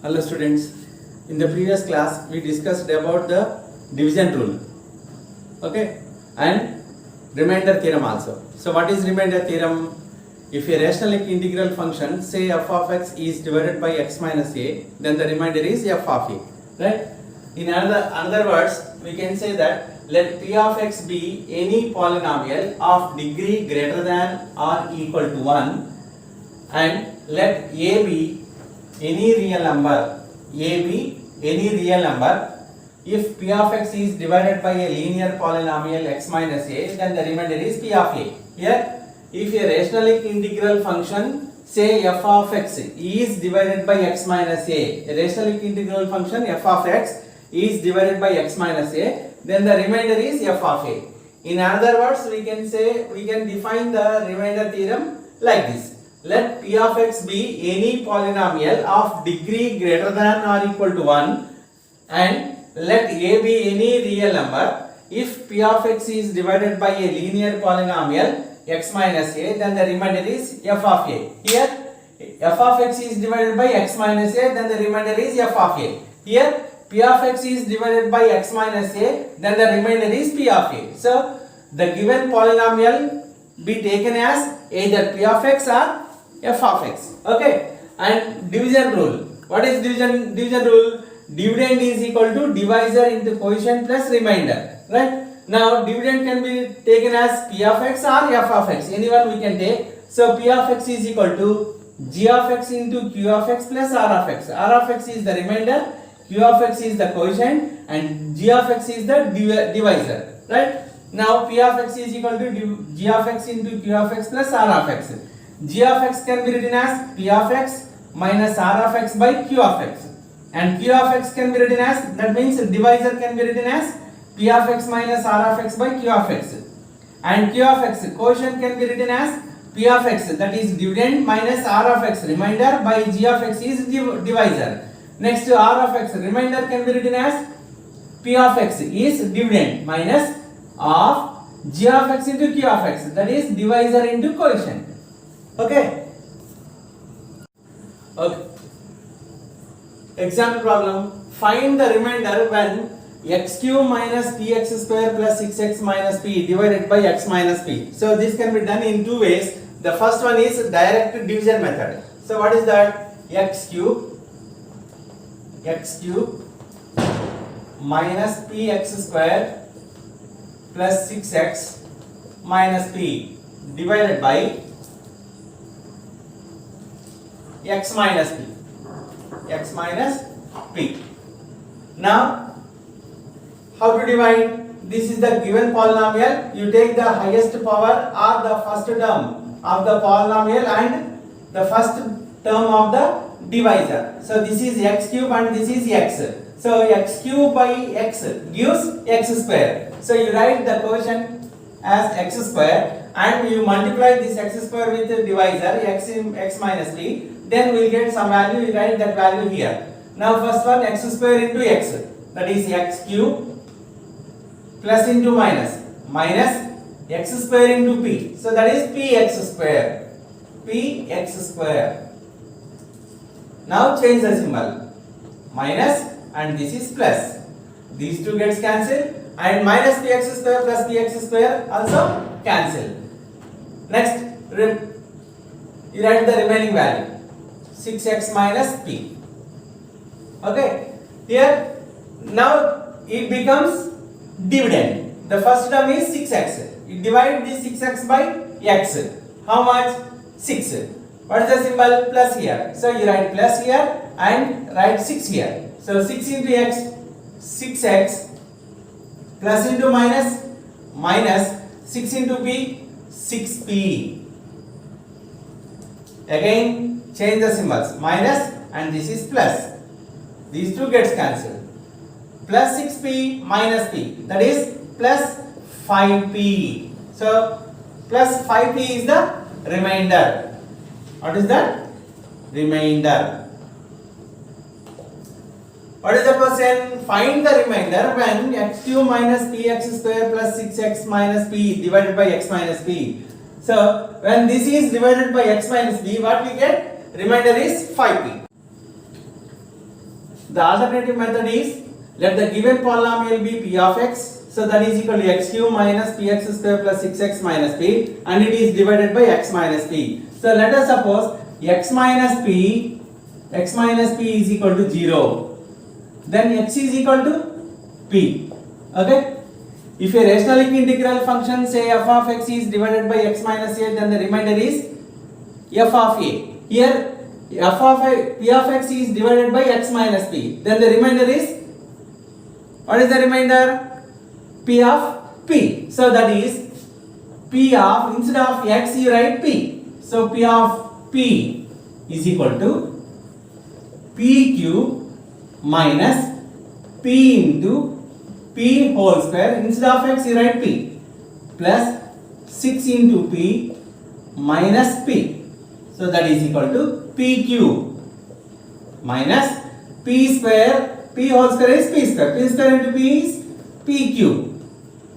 Hello students, in the previous class we discussed about the division rule, okay, and remainder theorem also. So what is remainder theorem? If a rational integral function, say f of x is divided by x minus a, then the remainder is f of a, right? In another words, we can say that let p of x be any polynomial of degree greater than or equal to 1 and let a be any real number, if p of x is divided by a linear polynomial x minus a, then the remainder is p of a. Here, if a rational integral function, say f of x is divided by x minus a rational integral function f of x is divided by x minus a, then the remainder is f of a. In other words, we can define the remainder theorem like this. Let p of x be any polynomial of degree greater than or equal to 1 and let a be any real number. If p of x is divided by a linear polynomial x minus a, then the remainder is f of a. Here f of x is divided by x minus a, then the remainder is f of a. Here p of x is divided by x minus a, then the remainder is p of a. So the given polynomial be taken as either p of x or f of x, okay. And division rule, what is division rule? Dividend is equal to divisor into quotient plus remainder, right? Now dividend can be taken as p of x or f of x, anyone we can take. So p of x is equal to g of x into q of x plus r of x. R of x is the remainder, q of x is the quotient and g of x is the divisor, right? Now p of x is equal to g of x into q of x plus r of x. G of x can be written as p of x minus r of x by q of x, and q of x can be written as, that means divisor can be written as p of x minus r of x by q of x, and q of x quotient can be written as p of x, that is dividend, minus r of x remainder by g of x is divisor. Next r of x remainder can be written as p of x is dividend minus of g of x into q of x, that is divisor into quotient. Okay. Example problem. Find the remainder when x cube minus px square plus 6x minus p divided by x minus p. So this can be done in two ways. The first one is direct division method. So what is that? X cube minus px square plus 6x minus p divided by x minus p. Now how to divide? This is the given polynomial. You take the highest power or the first term of the polynomial and the first term of the divisor. So this is x cube and this is x. So x cube by x gives x square. So you write the quotient as x square and you multiply this x square with the divisor x minus p. Then we will get some value, we write that value here. Now first one, x square into x, that is x cube plus into minus x square into p, so that is px square. Now change the symbol, minus and this is plus, these two gets cancelled and minus px square plus px square also cancel. Next you write the remaining value 6x minus p. Okay, here now it becomes dividend. The first term is 6x. You divide this 6x by x. How much? 6. What is the symbol? Plus here. So you write plus here and write 6 here. So 6 into x, 6x plus into minus 6 into p, 6p. Again change the symbols, minus and this is plus. These two gets cancelled. Plus 6p minus p, that is plus 5p. So plus 5p is the remainder. What is that? Remainder. What is the question? Find the remainder when x cube minus px square plus 6x minus p divided by x minus p. So when this is divided by x minus b, what we get? Remainder is 5p. The alternative method is, let the given polynomial be p of x. So that is equal to x cube minus px square plus 6x minus p, and it is divided by x minus p. So let us suppose x minus p is equal to 0. Then x is equal to p. Okay? If a rationally integral function say f of x is divided by x minus a, then the remainder is f of a. Here f of a, p of x is divided by x minus p. Then the remainder is, what is the remainder? P of p. So that is p of, instead of x you write p. So p of p is equal to p cube minus p into p whole square. Instead of x you write p plus 6 into p minus p. So that is equal to p cube minus p square. P whole square is p square. P square into p is p cube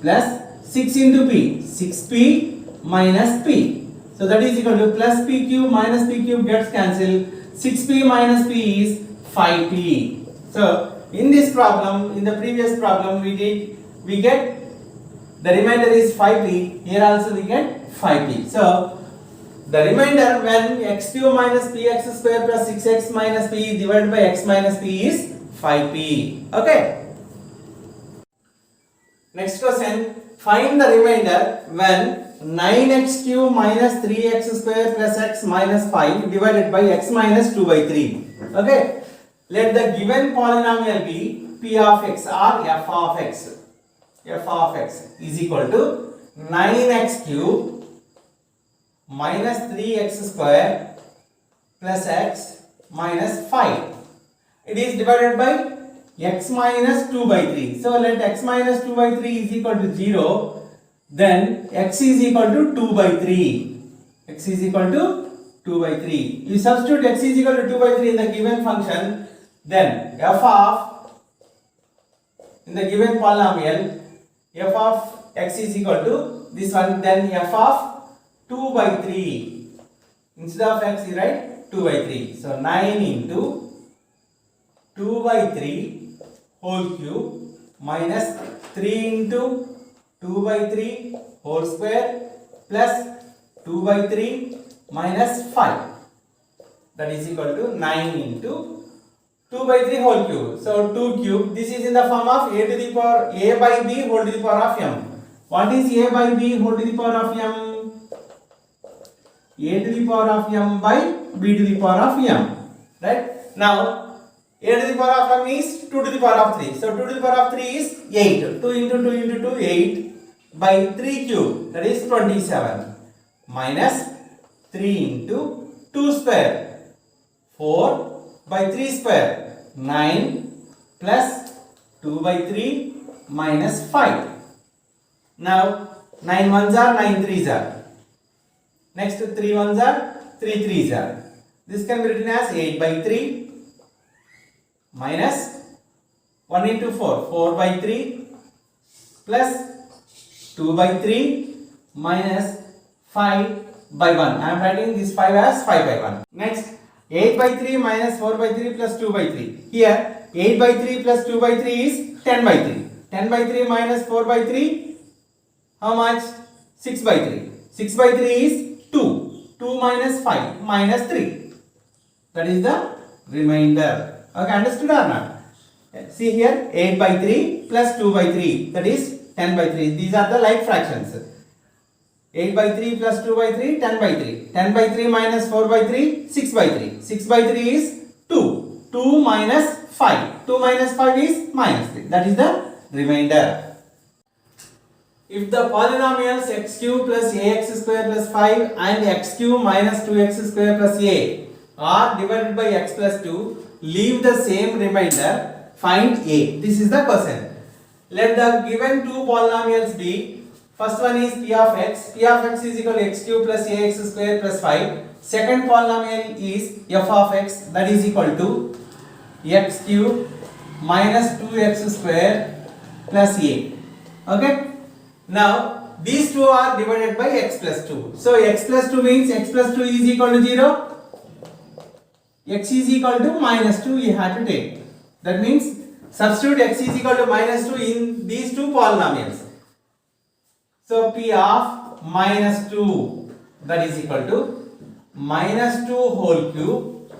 plus 6 into p, 6p minus p. So that is equal to plus p cube minus p cube gets cancelled. 6p minus p is 5p. So in this problem, in the previous problem we get the remainder is 5p. Here also we get 5p. So the remainder when x cube minus px square plus 6x minus p divided by x minus p is 5p. Okay. Next question, find the remainder when 9x cube minus 3x square plus x minus 5 divided by x minus 2 by 3. Okay, let the given polynomial be p of x or f of x. F of x is equal to 9x cube minus 3x square plus x minus 5. It is divided by x minus 2 by 3. So let x minus 2 by 3 is equal to 0. Then x is equal to 2 by 3. X is equal to 2 by 3. You substitute x is equal to 2 by 3 in the given function. Then f of, in the given polynomial, f of x is equal to this one. Then f of 2 by 3. Instead of x you write 2 by 3. So 9 into 2 by 3 whole cube minus 3 into 2 by 3 whole square plus 2 by 3 minus 5. That is equal to 9 into 2 by 3 whole cube. So 2 cube. This is in the form of a to the power a by b whole to the power of m. What is a by b whole to the power of m? A to the power of m by b to the power of m. Right? Now a to the power of m is 2 to the power of 3. So 2 to the power of 3 is 8. 2 into 2 into 2, 8 by 3 cube. That is 27. Minus 3 into 2 square. 4 by 3 square. 9 plus 2 by 3 minus 5. Now 9 ones are 9 threes are. Next 3 ones are 3 threes are. This can be written as 8 by 3 minus 1 into 4, 4 by 3 plus 2 by 3 minus 5 by 1. I am writing this 5 as 5 by 1. Next 8 by 3 minus 4 by 3 plus 2 by 3. Here 8 by 3 plus 2 by 3 is 10 by 3. 10 by 3 minus 4 by 3, how much? 6 by 3. 6 by 3 is 2. 2 minus 5 minus 3. That is the remainder. Okay, understood or not? See here 8 by 3 plus 2 by 3, that is 10 by 3. These are the like fractions. 8 by 3 plus 2 by 3, 10 by 3. 10 by 3 minus 4 by 3, 6 by 3. 6 by 3 is 2. 2 minus 5. 2 minus 5 is minus 3. That is the remainder. If the polynomials x cube plus ax square plus 5 and x cube minus 2x square plus a are divided by x plus 2, leave the same remainder, find a. This is the question. Let the given two polynomials be, first one is p of x. P of x is equal to x cube plus ax square plus 5. Second polynomial is f of x, that is equal to x cube minus 2x square plus a. Okay. Now these two are divided by x plus 2. So x plus 2 means x plus 2 is equal to 0. X is equal to minus 2 you have to take. That means substitute x is equal to minus 2 in these two polynomials. So p of minus 2, that is equal to minus 2 whole cube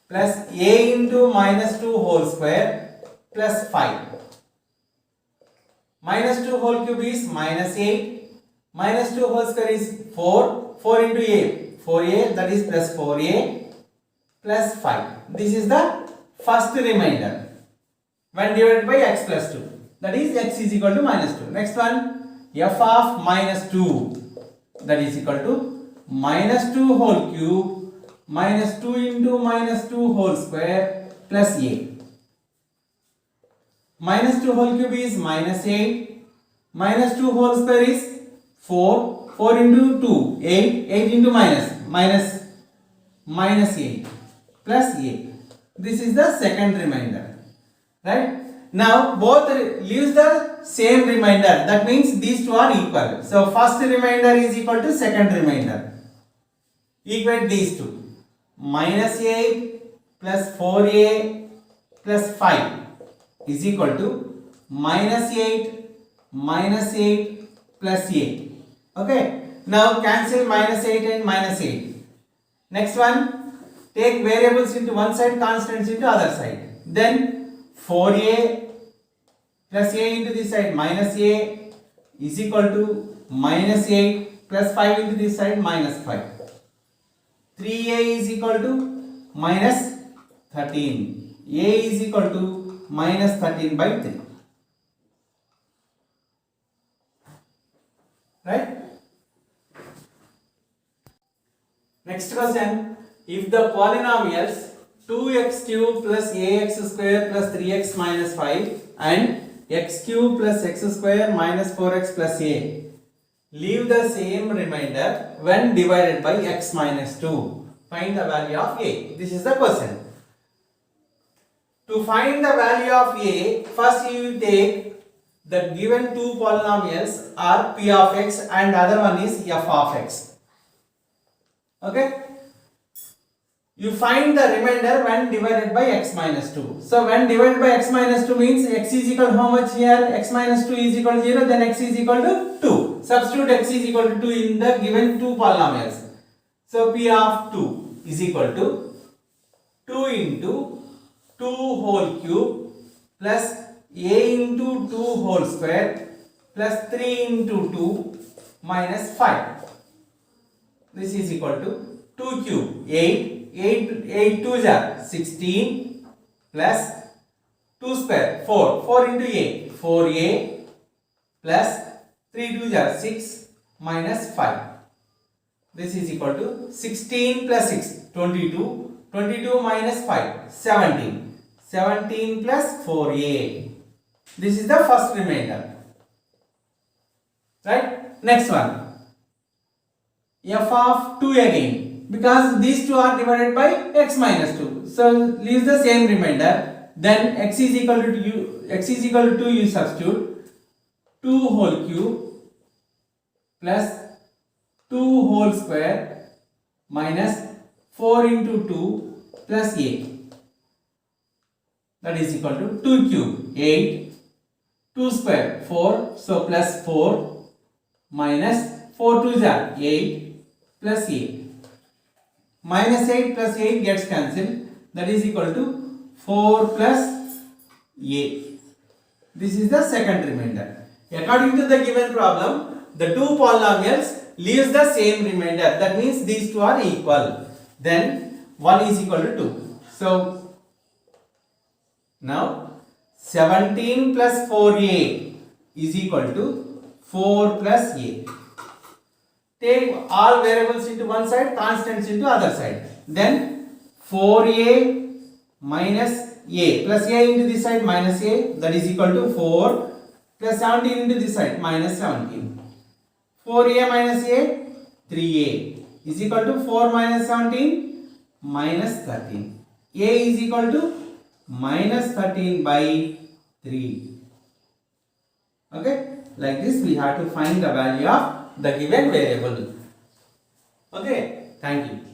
plus a into minus 2 whole square plus 5. Minus 2 whole cube is minus 8. Minus 2 whole square is 4. 4 into a. 4a, that is plus 4a plus 5. This is the first remainder when divided by x plus 2. That is x is equal to minus 2. Next one, f of minus 2, that is equal to minus 2 whole cube minus 2 into minus 2 whole square plus a. Minus 2 whole cube is minus 8. Minus 2 whole square is 4. 4 into 2, 8. 8 into minus 8 plus a. This is the second remainder. Right? Now both leaves the same remainder. That means these two are equal. So first remainder is equal to second remainder. Equate these two. Minus 8 plus 4a plus 5 is equal to minus 8 plus a. Okay. Now cancel minus 8 and minus 8. Next one, take variables into one side, constants into other side. Then 4a plus a into this side minus a is equal to minus 8 plus 5 into this side minus 5. 3a is equal to minus 13. A is equal to minus 13 by 3. Right? Next question. If the polynomials 2x cube plus ax square plus 3x minus 5 and x cube plus x square minus 4x plus a leave the same remainder when divided by x minus 2, find the value of a. This is the question. To find the value of a, first you take the given two polynomials are p of x and other one is f of x. Okay? You find the remainder when divided by x minus 2. So when divided by x minus 2 means x is equal to how much here? X minus 2 is equal to 0, then x is equal to 2. Substitute x is equal to 2 in the given two polynomials. So p of 2 is equal to 2 into 2 whole cube plus a into 2 whole square plus 3 into 2 minus 5. This is equal to 2 cube 8 2s are 16 plus 2 square 4 into a 4a plus 3 2s are 6 minus 5. This is equal to 16 plus 6 22 minus 5 17 plus 4a. This is the first remainder. Right? Next one. F of 2 again, because these two are divided by x minus 2. So leaves the same remainder. Then x is equal to 2, you substitute 2 whole cube plus 2 whole square minus 4 into 2 plus a. That is equal to 2 cube 8, 2 square 4, so plus 4 minus 4 2s are 8 plus a. Minus 8 plus 8 gets cancelled, that is equal to 4 plus a. This is the second remainder. According to the given problem, the two polynomials leaves the same remainder. That means these two are equal. Then 1 is equal to 2. So now 17 plus 4a is equal to 4 plus a. Take all variables into one side, constants into other side. Then 4a minus a plus a into this side minus a, that is equal to 4 plus 17 into this side minus 17. 4a minus a, 3a is equal to 4 minus 17 minus 13. A is equal to minus 13 by 3. Okay, like this we have to find the value of the given variable. Okay, thank you.